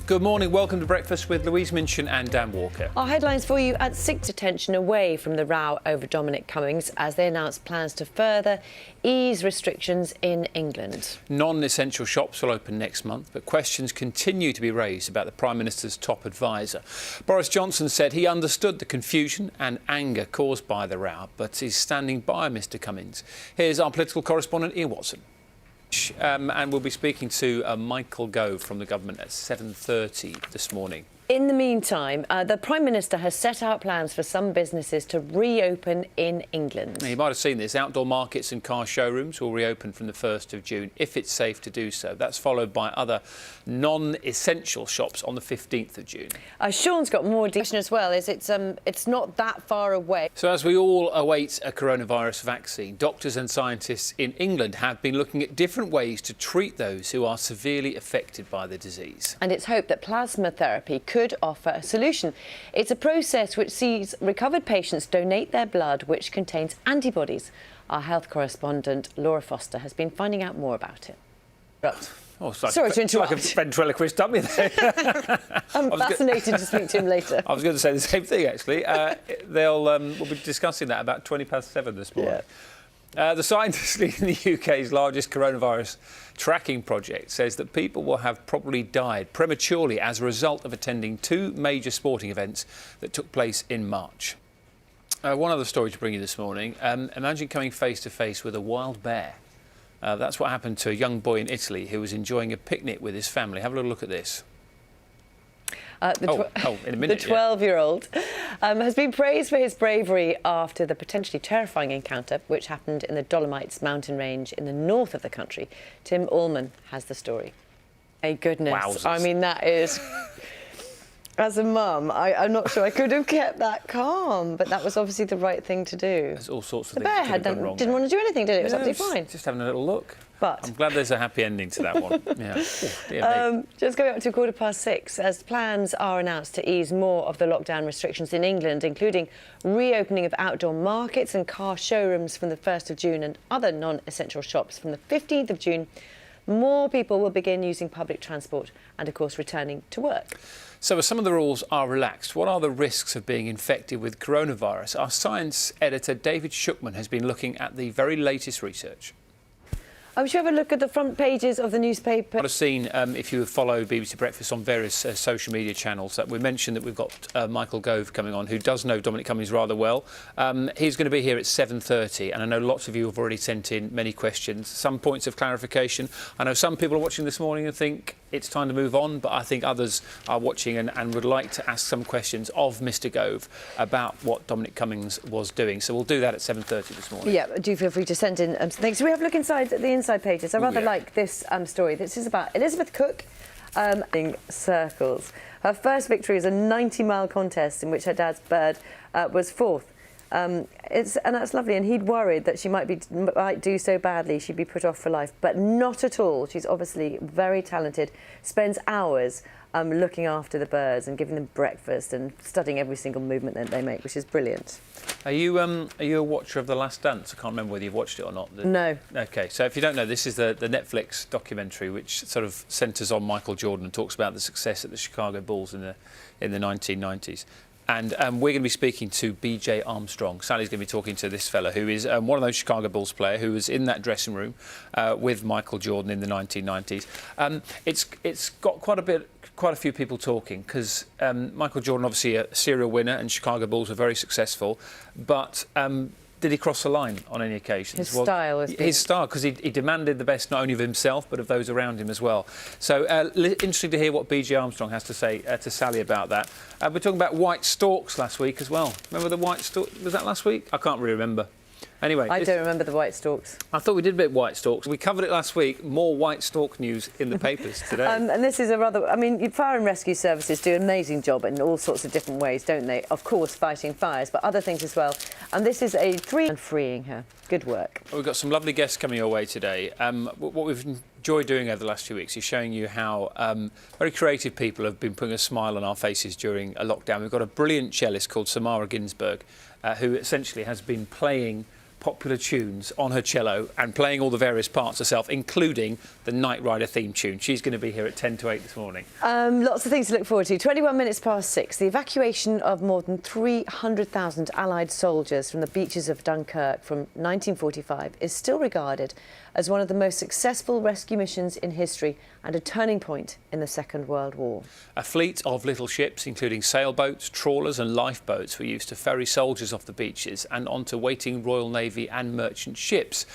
Good morning, welcome to Breakfast with Louise Minchin and Dan Walker. Our headlines for you at 6: attention away from the row over Dominic Cummings as they announce plans to further ease restrictions in England. Non-essential shops will open next month, but questions continue to be raised about the Prime Minister's top advisor. Boris Johnson said he understood the confusion and anger caused by the row, but is standing by Mr Cummings. Here's our political correspondent Ian Watson. And we'll be speaking to Michael Gove from the government at 7:30 this morning. In the meantime, the Prime Minister has set out plans for some businesses to reopen in England. Now, you might have seen this. Outdoor markets and car showrooms will reopen from the 1st of June, if it's safe to do so. That's followed by other non-essential shops on the 15th of June. Sean's got more detail as well. It's not that far away. So as we all await a coronavirus vaccine, doctors and scientists in England have been looking at different ways to treat those who are severely affected by the disease. And it's hoped that plasma therapy could offer a solution. It's a process which sees recovered patients donate their blood, which contains antibodies. Our health correspondent Laura Foster has been finding out more about it. Oh, sorry to interrupt. Like a ventriloquist dummy there. I'm fascinated to speak to him later. I was going to say the same thing, actually. We'll be discussing that about 7:20 this morning. Yeah. The scientists leading the UK's largest coronavirus tracking project says that people will have probably died prematurely as a result of attending two major sporting events that took place in March. One other story to bring you this morning. Imagine coming face to face with a wild bear. That's what happened to a young boy in Italy who was enjoying a picnic with his family. Have a little look at this. In a minute, the 12-year-old has been praised for his bravery after the potentially terrifying encounter which happened in the Dolomites mountain range in the north of the country. Tim Allman has the story. My goodness. Wowzers. I mean, that is... As a mum, I'm not sure I could have kept that calm, but that was obviously the right thing to do. There's all sorts of the things bear that have gone wrong. didn't want to do anything, did it? It was absolutely fine. Just having a little look. But I'm glad there's a happy ending to that one. Yeah. Just going up to 6:15 as plans are announced to ease more of the lockdown restrictions in England, including reopening of outdoor markets and car showrooms from the 1st of June and other non-essential shops from the 15th of June. More people will begin using public transport and, of course, returning to work. So as some of the rules are relaxed, what are the risks of being infected with coronavirus? Our science editor, David Shukman, has been looking at the very latest research. I'm sure have a look at the front pages of the newspaper. I've seen, if you follow BBC Breakfast on various social media channels, that we mentioned that we've got Michael Gove coming on, who does know Dominic Cummings rather well. He's going to be here at 7:30, and I know lots of you have already sent in many questions, some points of clarification. I know some people are watching this morning and think it's time to move on, but I think others are watching and would like to ask some questions of Mr Gove about what Dominic Cummings was doing. So we'll do that at 7:30 this morning. Yeah, do feel free to send in things. So we have a look inside the inside pages. I rather like this story. This is about Elizabeth Cook in circles. Her first victory was a 90-mile contest in which her dad's bird was fourth. And that's lovely, and he'd worried that she might do so badly she'd be put off for life, but not at all. She's obviously very talented, spends hours looking after the birds and giving them breakfast and studying every single movement that they make, which is brilliant. Are you a watcher of The Last Dance? I can't remember whether you've watched it or not. No. OK, so if you don't know, this is the Netflix documentary which sort of centres on Michael Jordan and talks about the success at the Chicago Bulls in the 1990s. And we're going to be speaking to B.J. Armstrong. Sally's going to be talking to this fella who is one of those Chicago Bulls players who was in that dressing room with Michael Jordan in the 1990s. It's got quite a few people talking because Michael Jordan, obviously a serial winner, and Chicago Bulls were very successful. But did he cross the line on any occasions? His style, because he demanded the best not only of himself but of those around him as well. So interesting to hear what B.J. Armstrong has to say to Sally about that. We're talking about white storks last week as well. Remember the white stork? Was that last week? I can't really remember. Anyway, I don't remember the white storks. I thought we did a bit of white storks. We covered it last week. More white stork news in the papers today. And this is fire and rescue services do an amazing job in all sorts of different ways, don't they? Of course, fighting fires, but other things as well. And this is and freeing her. Good work. Well, we've got some lovely guests coming your way today. What we've enjoyed doing over the last few weeks is showing you how very creative people have been putting a smile on our faces during a lockdown. We've got a brilliant cellist called Samara Ginsberg, who essentially has been playing popular tunes on her cello and playing all the various parts herself, including the Knight Rider theme tune. She's going to be here at 10 to 8 this morning. Lots of things to look forward to. 21 minutes past 6. The evacuation of more than 300,000 Allied soldiers from the beaches of Dunkirk from 1945 is still regarded as one of the most successful rescue missions in history and a turning point in the Second World War. A fleet of little ships, including sailboats, trawlers and lifeboats, were used to ferry soldiers off the beaches and onto waiting Royal Navy and merchant ships.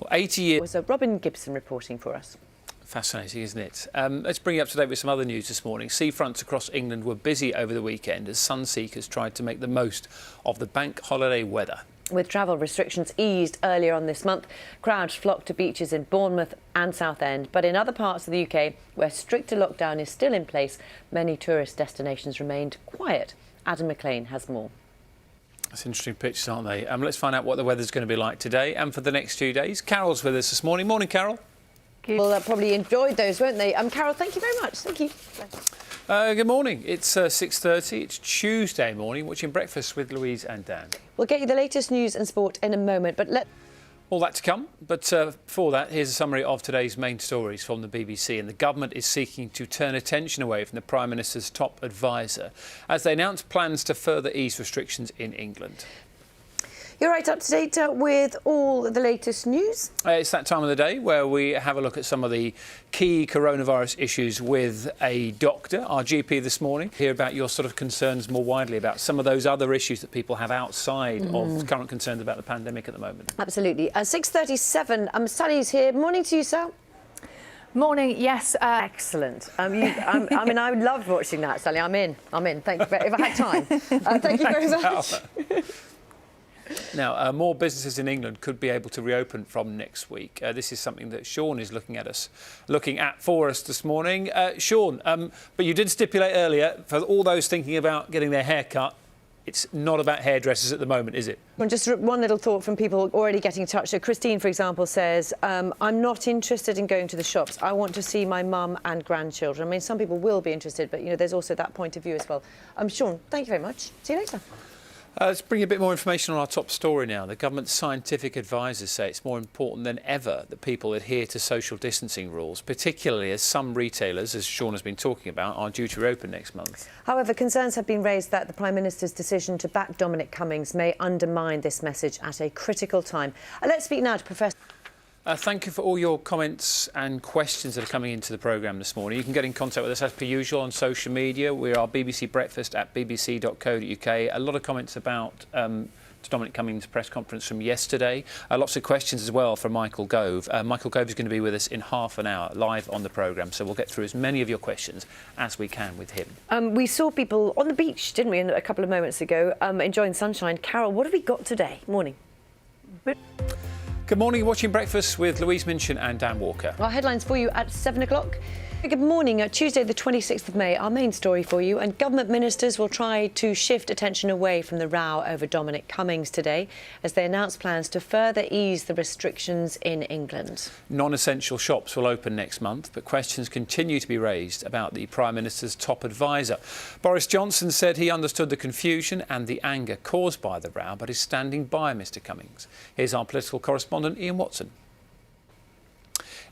Well, 80 years... Was Robin Gibson reporting for us. Fascinating, isn't it? Let's bring you up to date with some other news this morning. Seafronts across England were busy over the weekend as sun seekers tried to make the most of the bank holiday weather. With travel restrictions eased earlier on this month, crowds flocked to beaches in Bournemouth and Southend. But in other parts of the UK, where stricter lockdown is still in place, many tourist destinations remained quiet. Adam McLean has more. That's interesting pictures, aren't they? Let's find out what the weather's going to be like today and for the next 2 days. Carol's with us this morning. Morning, Carol. Well, they probably enjoyed those, won't they? Carol, thank you very much. Thank you. Good morning. It's 6:30. It's Tuesday morning, watching Breakfast with Louise and Dan. We'll get you the latest news and sport in a moment, but all that to come. But before that, here's a summary of today's main stories from the BBC. And the government is seeking to turn attention away from the Prime Minister's top advisor as they announce plans to further ease restrictions in England. You're right up to date with all the latest news. It's that time of the day where we have a look at some of the key coronavirus issues with a doctor, our GP this morning. Hear about your sort of concerns more widely about some of those other issues that people have outside of current concerns about the pandemic at the moment. Absolutely. 6:37. Sally's here. Morning to you, Sal. Morning, yes. Excellent. I mean, I loved watching that, Sally. I'm in. Thank you if I had time. Thank you very much. Now, more businesses in England could be able to reopen from next week. This is something that Sean is looking at for us this morning. Sean, but you did stipulate earlier, for all those thinking about getting their hair cut, it's not about hairdressers at the moment, is it? Well, just one little thought from people already getting in touch. So Christine, for example, says, I'm not interested in going to the shops. I want to see my mum and grandchildren. I mean, some people will be interested, but, you know, there's also that point of view as well. Sean, thank you very much. See you later. Let's bring you a bit more information on our top story now. The government's scientific advisors say it's more important than ever that people adhere to social distancing rules, particularly as some retailers, as Sean has been talking about, are due to reopen next month. However, concerns have been raised that the Prime Minister's decision to back Dominic Cummings may undermine this message at a critical time. Let's speak now to Professor... Thank you for all your comments and questions that are coming into the programme this morning. You can get in contact with us as per usual on social media. We are BBC Breakfast at bbc.co.uk. A lot of comments about Dominic Cummings' press conference from yesterday. Lots of questions as well from Michael Gove. Michael Gove is going to be with us in half an hour live on the programme, so we'll get through as many of your questions as we can with him. We saw people on the beach, didn't we, a couple of moments ago, enjoying sunshine. Carol, what have we got today? Morning. Good morning, you're watching Breakfast with Louise Minchin and Dan Walker. Our headlines for you at 7 o'clock. Good morning. Tuesday the 26th of May, our main story for you, and government ministers will try to shift attention away from the row over Dominic Cummings today as they announce plans to further ease the restrictions in England. Non-essential shops will open next month, but questions continue to be raised about the Prime Minister's top advisor. Boris Johnson said he understood the confusion and the anger caused by the row, but is standing by Mr Cummings. Here's our political correspondent, Ian Watson.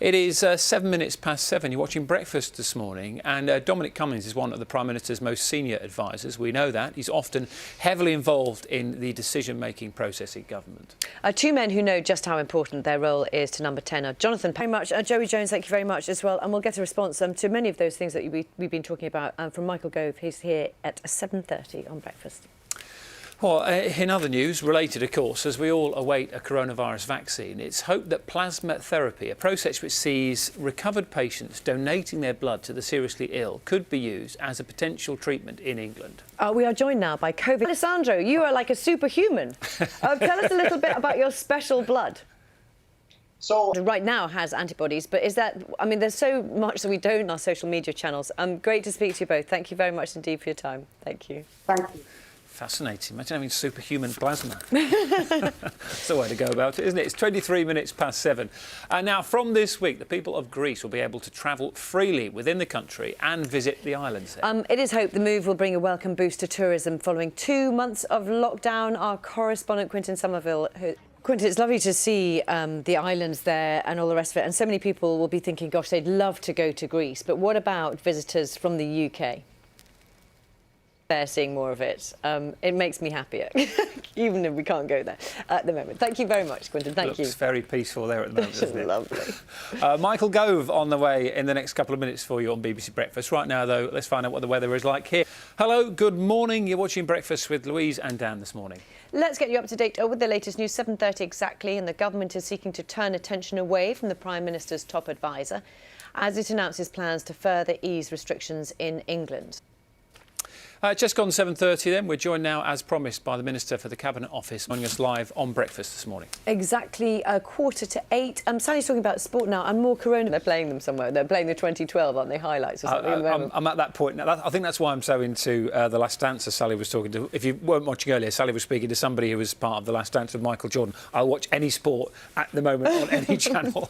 It is 7 minutes past 7. You're watching Breakfast this morning, and Dominic Cummings is one of the Prime Minister's most senior advisors. We know that. He's often heavily involved in the decision-making process in government. Two men who know just how important their role is to Number 10 Jonathan, very much. Joey Jones, thank you very much as well. And we'll get a response to many of those things that we've been talking about from Michael Gove. He's here at 7:30 on Breakfast. Well, in other news, related of course, as we all await a coronavirus vaccine, it's hoped that plasma therapy, a process which sees recovered patients donating their blood to the seriously ill, could be used as a potential treatment in England. We are joined now by COVID. Alessandro, you are like a superhuman. Tell us a little bit about your special blood. So right now has antibodies, but is that, I mean, there's so much that we don't in our social media channels. Great to speak to you both. Thank you very much indeed for your time. Thank you. Thank you. Fascinating. Imagine having superhuman plasma. That's the way to go about it, isn't it? It's 23 minutes past 7. Now, from this week, the people of Greece will be able to travel freely within the country and visit the islands. It is hoped the move will bring a welcome boost to tourism following 2 months of lockdown. Our correspondent, Quentin Somerville, Quentin, it's lovely to see the islands there and all the rest of it. And so many people will be thinking, gosh, they'd love to go to Greece. But what about visitors from the UK? They're seeing more of it. It makes me happier, even if we can't go there at the moment. Thank you very much, Quentin. Thank you. Looks very peaceful there at the moment, doesn't it? Lovely. Michael Gove on the way in the next couple of minutes for you on BBC Breakfast. Right now, though, let's find out what the weather is like here. Hello, good morning. You're watching Breakfast with Louise and Dan this morning. Let's get you up to date with the latest news, 7:30 exactly, and the government is seeking to turn attention away from the Prime Minister's top advisor as it announces plans to further ease restrictions in England. Just gone 7:30 then. We're joined now, as promised, by the Minister for the Cabinet Office, joining us live on Breakfast this morning. Exactly 7:45. Sally's talking about sport now and more Corona. They're playing them somewhere. They're playing the 2012, aren't they, highlights or something? I'm at that point now. I think that's why I'm so into The Last Dance, as Sally was talking to. If you weren't watching earlier, Sally was speaking to somebody who was part of The Last Dance with Michael Jordan. I'll watch any sport at the moment on any channel.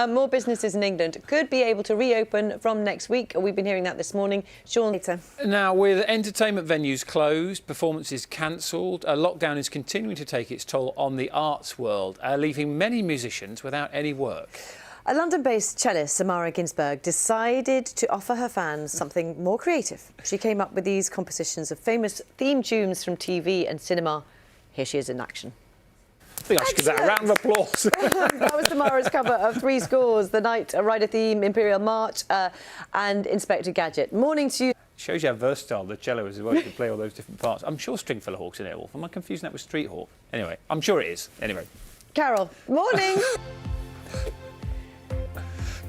More businesses in England could be able to reopen from next week. We've been hearing that this morning. Sean, later. Now, with entertainment venues closed, performances cancelled, lockdown is continuing to take its toll on the arts world, leaving many musicians without any work. A London-based cellist, Samara Ginsberg, decided to offer her fans something more creative. She came up with these compositions of famous theme tunes from TV and cinema. Here she is in action. I think I should give that a round of applause. That was Tamara's cover of Three Scores, The Knight Rider theme, Imperial March and Inspector Gadget. Morning to you. Shows you how versatile the cello is as well. You can play all those different parts. I'm sure Stringfellow Hawk's in Airwolf. Am I confusing that with Street Hawk? Anyway, I'm sure it is. Anyway. Carol, morning.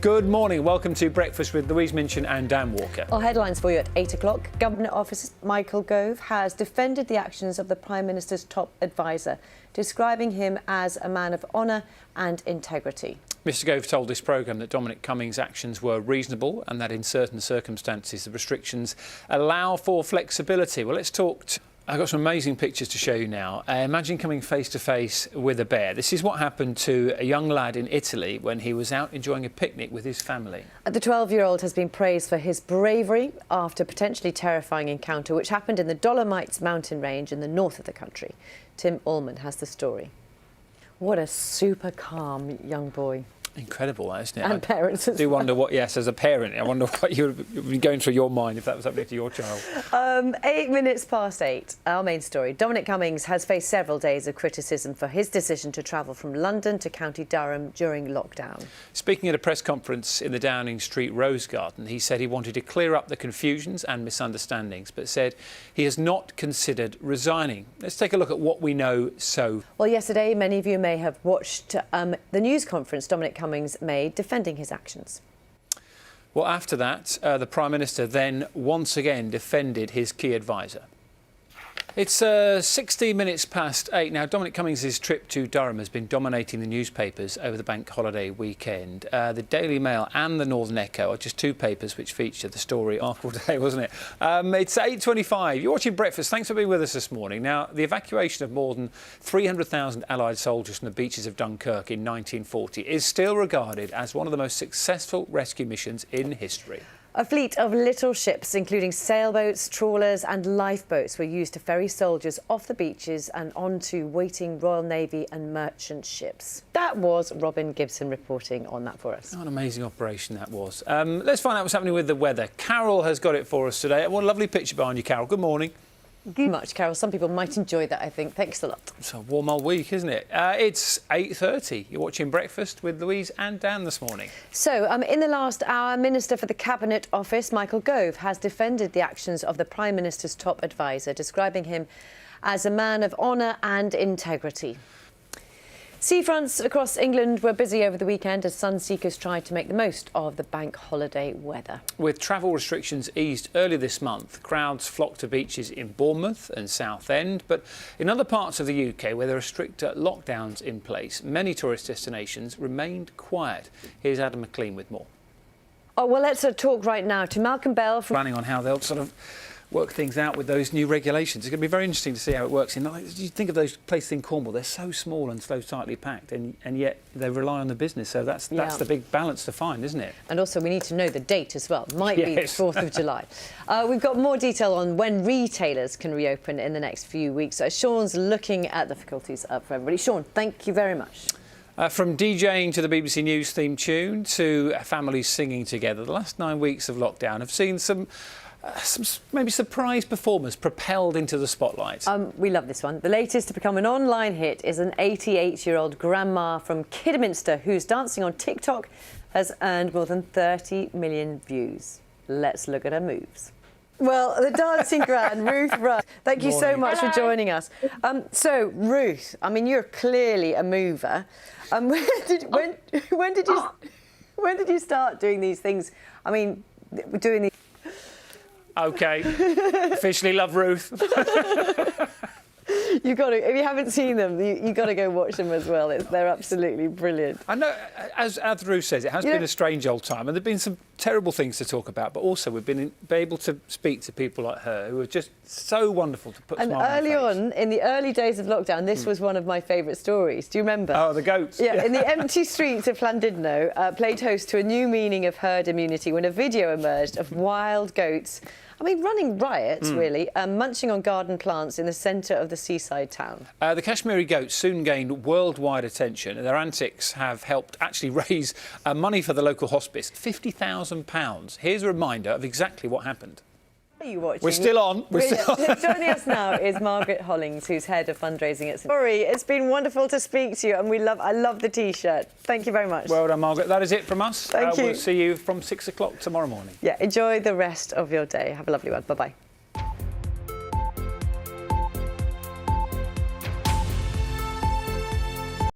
Good morning. Welcome to Breakfast with Louise Minchin and Dan Walker. Our headlines for you at 8 o'clock. Government Office Michael Gove has defended the actions of the Prime Minister's top advisor, describing him as a man of honour and integrity. Mr Gove told this programme that Dominic Cummings' actions were reasonable and that in certain circumstances the restrictions allow for flexibility. Well, let's talk I've got some amazing pictures to show you now. Imagine coming face to face with a bear. This is what happened to a young lad in Italy when he was out enjoying a picnic with his family. The 12-year-old has been praised for his bravery after a potentially terrifying encounter which happened in the Dolomites mountain range in the north of the country. Tim Allman has the story. What a super calm young boy. Incredible, isn't it? And parents as I do well. wonder what, yes, as a parent, I wonder what you would be going through your mind if that was happening to your child. 8 minutes past 8, our main story. Dominic Cummings has faced several days of criticism for his decision to travel from London to County Durham during lockdown. Speaking at a press conference in the Downing Street Rose Garden, he said he wanted to clear up the confusions and misunderstandings, but said he has not considered resigning. Let's take a look at what we know so. Well, yesterday, many of you may have watched the news conference Dominic Cummings made defending his actions. Well, after that, the Prime Minister then once again defended his key advisor. It's 16 minutes past 8 now. Dominic Cummings' trip to Durham has been dominating the newspapers over the bank holiday weekend. The Daily Mail and the Northern Echo are just two papers which feature the story all day, wasn't it? It's 8:25. You're watching Breakfast. Thanks for being with us this morning. Now, the evacuation of more than 300,000 Allied soldiers from the beaches of Dunkirk in 1940 is still regarded as one of the most successful rescue missions in history. A fleet of little ships, including sailboats, trawlers and lifeboats, were used to ferry soldiers off the beaches and onto waiting Royal Navy and merchant ships. That was Robin Gibson reporting on that for us. What an amazing operation that was. Let's find out what's happening with the weather. Carol has got it for us today. What a lovely picture behind you, Carol. Good morning. Good much, Carol. Some people might enjoy that, I think. Thanks a lot. It's a warm old week, isn't it? It's 8:30. You're watching Breakfast with Louise and Dan this morning. So, in the last hour, Minister for the Cabinet Office, Michael Gove, has defended the actions of the Prime Minister's top advisor, describing him as a man of honour and integrity. Seafronts across England were busy over the weekend as sun seekers tried to make the most of the bank holiday weather. With travel restrictions eased earlier this month, crowds flocked to beaches in Bournemouth and Southend. But in other parts of the UK where there are stricter lockdowns in place, many tourist destinations remained quiet. Here's Adam McLean with more. Oh, well, let's talk right now to Malcolm Bell from... Planning on how they'll sort of work things out with those new regulations. It's going to be very interesting to see how it works. And you think of those places in Cornwall; they're so small and so tightly packed, and yet they rely on the business. So that's the big balance to find, isn't it? And also, we need to know the date as well. Might be the 4th of July. We've got more detail on when retailers can reopen in the next few weeks. So Sean's looking at difficulties up for everybody. Sean, thank you very much. From DJing to the BBC News theme tune to families singing together, the last 9 weeks of lockdown have seen some maybe surprise performers propelled into the spotlight. We love this one. The latest to become an online hit is an 88-year-old grandma from Kidderminster whose dancing on TikTok has earned more than 30 million views. Let's look at her moves. Well, the dancing grand, Ruth Rudd. Thank you so much for joining us. So, Ruth, I mean, you're clearly a mover. When did you start doing these things? I mean, doing these. OK, officially love Ruth. You've got to, if you haven't seen them, you've got to go watch them as well. They're absolutely brilliant. I know, as Ruth says, it has been a strange old time, and there have been some terrible things to talk about, but also we've been able to speak to people like her who are just so wonderful to put a smile on their face. And early on, in the early days of lockdown, this was one of my favourite stories. Do you remember? Oh, the goats. Yeah, in the empty streets of Llandudno, played host to a new meaning of herd immunity when a video emerged of wild goats, I mean, running riots, really, munching on garden plants in the centre of the seaside town. The Kashmiri goats soon gained worldwide attention, and their antics have helped actually raise money for the local hospice, £50,000. Here's a reminder of exactly what happened. Are you watching? We're still on. Joining us now is Margaret Hollings, who's head of fundraising at St. Sorry, it's been wonderful to speak to you, and I love the T-shirt. Thank you very much. Well done, Margaret. That is it from us. Thank you. We'll see you from 6 o'clock tomorrow morning. Yeah, enjoy the rest of your day. Have a lovely one. Bye-bye.